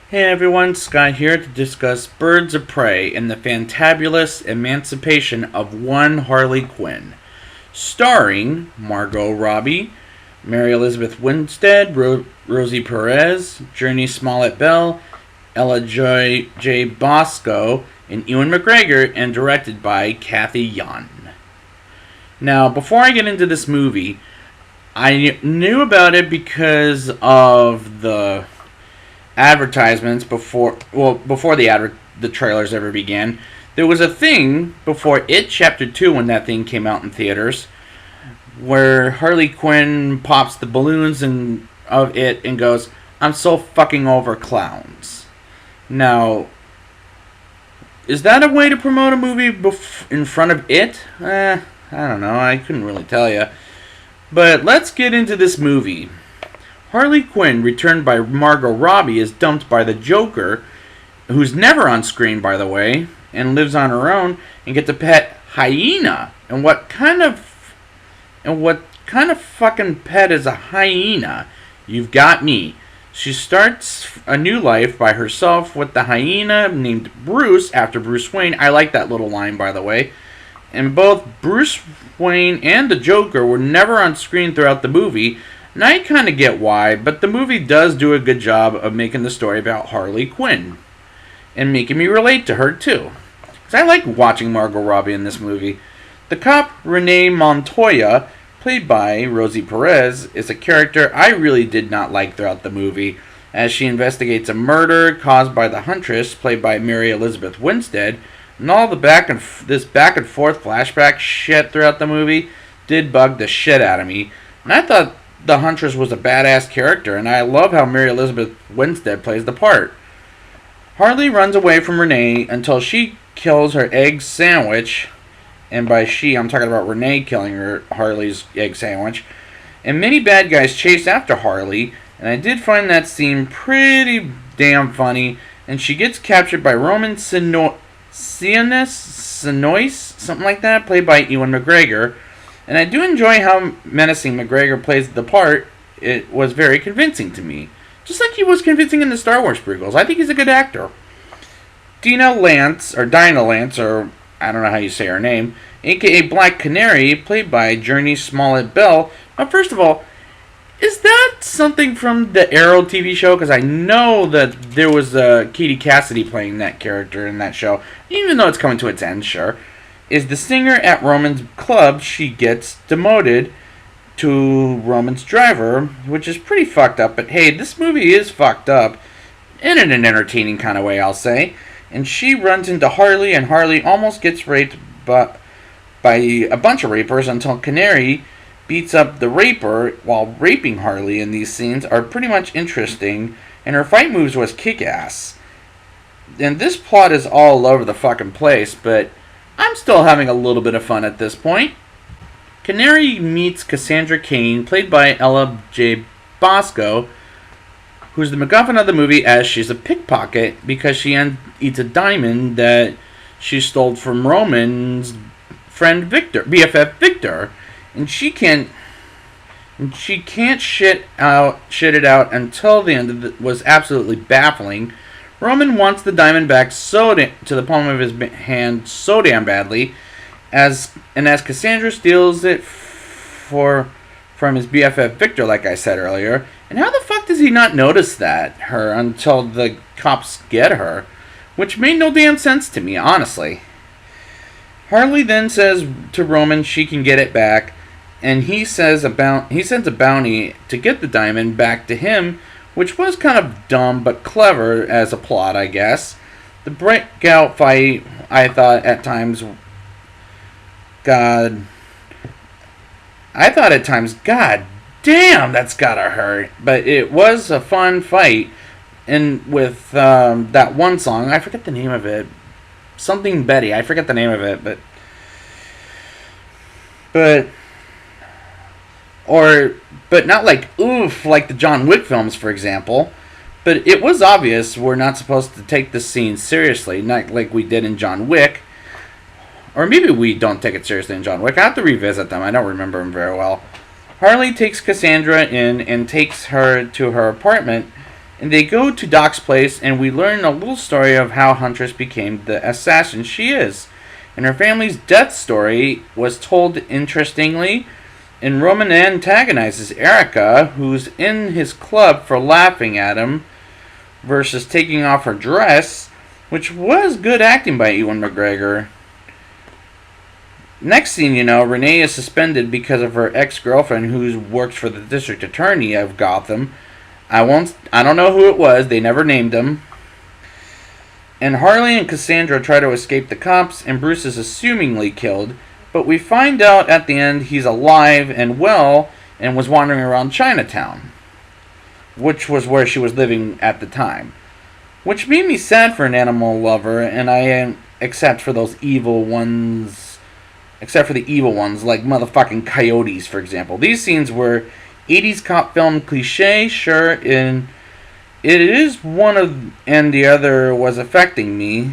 Hey everyone, Scott here to discuss Birds of Prey and the fantabulous emancipation of one Harley Quinn. Starring Margot Robbie, Mary Elizabeth Winstead, Rosie Perez, Journey Smollett Bell, Ella Joy J. Bosco, and Ewan McGregor, and directed by Kathy Yan. Now, before I get into this movie, I knew about it because of the advertisements before the trailers ever began. There was a thing before It Chapter 2 when that thing came out in theaters where Harley Quinn pops the balloons of it and goes, "I'm so fucking over clowns." Now, is that a way to promote a movie in front of it? I don't know. I couldn't really tell you. But let's get into this movie. Harley Quinn, returned by Margot Robbie, is dumped by the Joker, who's never on screen, by the way, and lives on her own, and gets a pet hyena. And what kind of fucking pet is a hyena? You've got me. She starts a new life by herself with the hyena named Bruce, after Bruce Wayne. I like that little line, by the way. And both Bruce Wayne and the Joker were never on screen throughout the movie. And I kind of get why, but the movie does do a good job of making the story about Harley Quinn. And making me relate to her, too. Because I like watching Margot Robbie in this movie. The cop, Renee Montoya, played by Rosie Perez, is a character I really did not like throughout the movie, as she investigates a murder caused by the Huntress, played by Mary Elizabeth Winstead, and all the back and forth flashback shit throughout the movie did bug the shit out of me. And I thought the Huntress was a badass character, and I love how Mary Elizabeth Winstead plays the part. Harley runs away from Renee until she kills her egg sandwich, and by she, I'm talking about Renee killing Harley's egg sandwich, and many bad guys chase after Harley, and I did find that scene pretty damn funny, and she gets captured by Roman Sinois, something like that, played by Ewan McGregor. And I do enjoy how menacing McGregor plays the part. It was very convincing to me. Just like he was convincing in the Star Wars prequels. I think he's a good actor. Dinah Lance, or I don't know how you say her name, aka Black Canary, played by Journey Smollett Bell. Now, first of all, is that something from the Arrow TV show? Because I know that there was Katie Cassidy playing that character in that show. Even though it's coming to its end, sure. Is the singer at Roman's club. She gets demoted to Roman's driver, which is pretty fucked up. But hey, this movie is fucked up in an entertaining kind of way, I'll say. And she runs into Harley, and Harley almost gets raped by a bunch of rapers until Canary beats up the raper while raping Harley. And these scenes are pretty much interesting, and her fight moves was kick-ass. And this plot is all over the fucking place, but I'm still having a little bit of fun at this point. Canary meets Cassandra Cain, played by Ella J. Bosco, who's the MacGuffin of the movie, as she's a pickpocket because she eats a diamond that she stole from Roman's friend Victor, BFF Victor, and she can't shit it out until the end of it. Was absolutely baffling. Roman wants the diamond back to the palm of his hand so damn badly, as Cassandra steals it from his BFF Victor, like I said earlier. And how the fuck does he not notice her until the cops get her? Which made no damn sense to me, honestly. Harley then says to Roman she can get it back, and he sends a bounty to get the diamond back to him, which was kind of dumb but clever as a plot, I guess. The breakout fight, I thought at times, God damn, that's gotta hurt. But it was a fun fight, and with that one song, I forget the name of it, something Betty, I forget the name of it, but not like oof like the John Wick films, for example. But it was obvious we're not supposed to take this scene seriously, not like we did in John Wick. Or maybe we don't take it seriously in John Wick. I have to revisit them. I don't remember them very well. Harley takes Cassandra in and takes her to her apartment And they go to Doc's place, and we learn a little story of how Huntress became the assassin she is. And her family's death story was told interestingly, and Roman antagonizes Erica, who's in his club for laughing at him, versus taking off her dress, which was good acting by Ewan McGregor. Next thing you know, Renee is suspended because of her ex-girlfriend who works for the district attorney of Gotham. I don't know who it was, they never named him. And Harley and Cassandra try to escape the cops, and Bruce is assumingly killed, but we find out at the end he's alive and well and was wandering around Chinatown, which was where she was living at the time. Which made me sad for an animal lover, and I am except for the evil ones like motherfucking coyotes, for example. These scenes were 80s cop film cliche, sure, and it is one of and the other was affecting me.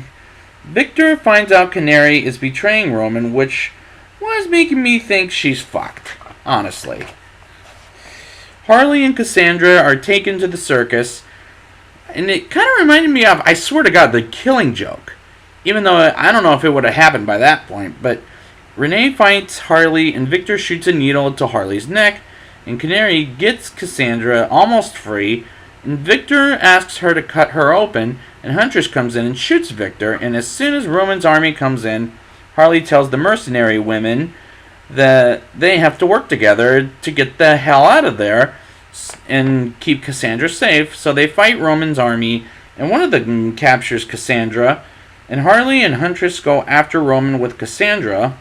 Victor finds out Canary is betraying Roman, which was making me think she's fucked, honestly. Harley and Cassandra are taken to the circus, and it kind of reminded me of, I swear to God, The Killing Joke. Even though I don't know if it would have happened by that point, but Renee fights Harley, and Victor shoots a needle to Harley's neck, and Canary gets Cassandra almost free, and Victor asks her to cut her open, and Huntress comes in and shoots Victor, and as soon as Roman's army comes in, Harley tells the mercenary women that they have to work together to get the hell out of there and keep Cassandra safe, so they fight Roman's army, and one of them captures Cassandra, and Harley and Huntress go after Roman with Cassandra,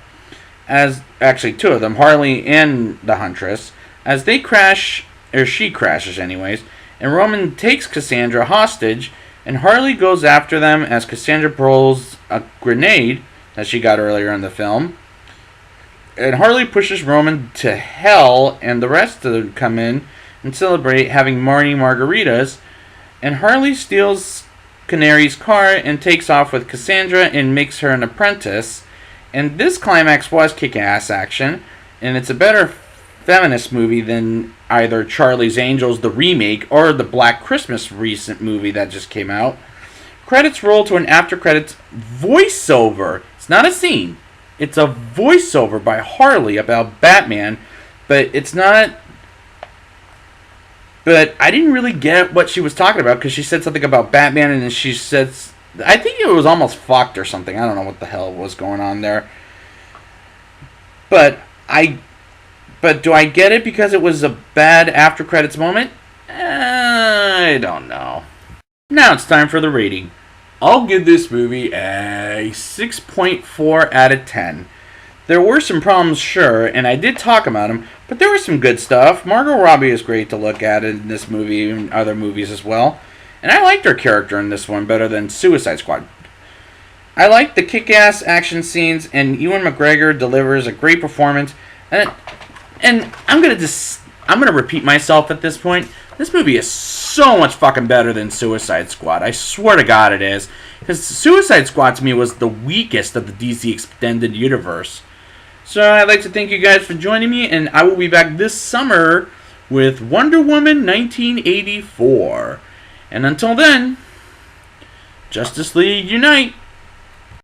as actually two of them, Harley and the Huntress, as they crash, or she crashes anyways, and Roman takes Cassandra hostage, and Harley goes after them as Cassandra pulls a grenade that she got earlier in the film, and Harley pushes Roman to hell, and the rest of them come in and celebrate having morning margaritas, and Harley steals Canary's car and takes off with Cassandra and makes her an apprentice. And this climax was kick-ass action, and it's a better feminist movie than either Charlie's Angels, the remake, or the Black Christmas recent movie that just came out. Credits roll to an after-credits voiceover. It's not a scene. It's a voiceover by Harley about Batman, but it's not... But I didn't really get what she was talking about, because she said something about Batman, and then she said... I think it was almost fucked or something. I don't know what the hell was going on there. But do I get it because it was a bad after credits moment? I don't know. Now it's time for the rating. I'll give this movie a 6.4 out of 10. There were some problems, sure, and I did talk about them, but there was some good stuff. Margot Robbie is great to look at in this movie and other movies as well. And I liked her character in this one better than Suicide Squad. I liked the kick-ass action scenes, and Ewan McGregor delivers a great performance. And I'm gonna repeat myself at this point. This movie is so much fucking better than Suicide Squad. I swear to God it is. Because Suicide Squad to me was the weakest of the DC Extended Universe. So I'd like to thank you guys for joining me, and I will be back this summer with Wonder Woman 1984. And until then, Justice League Unite!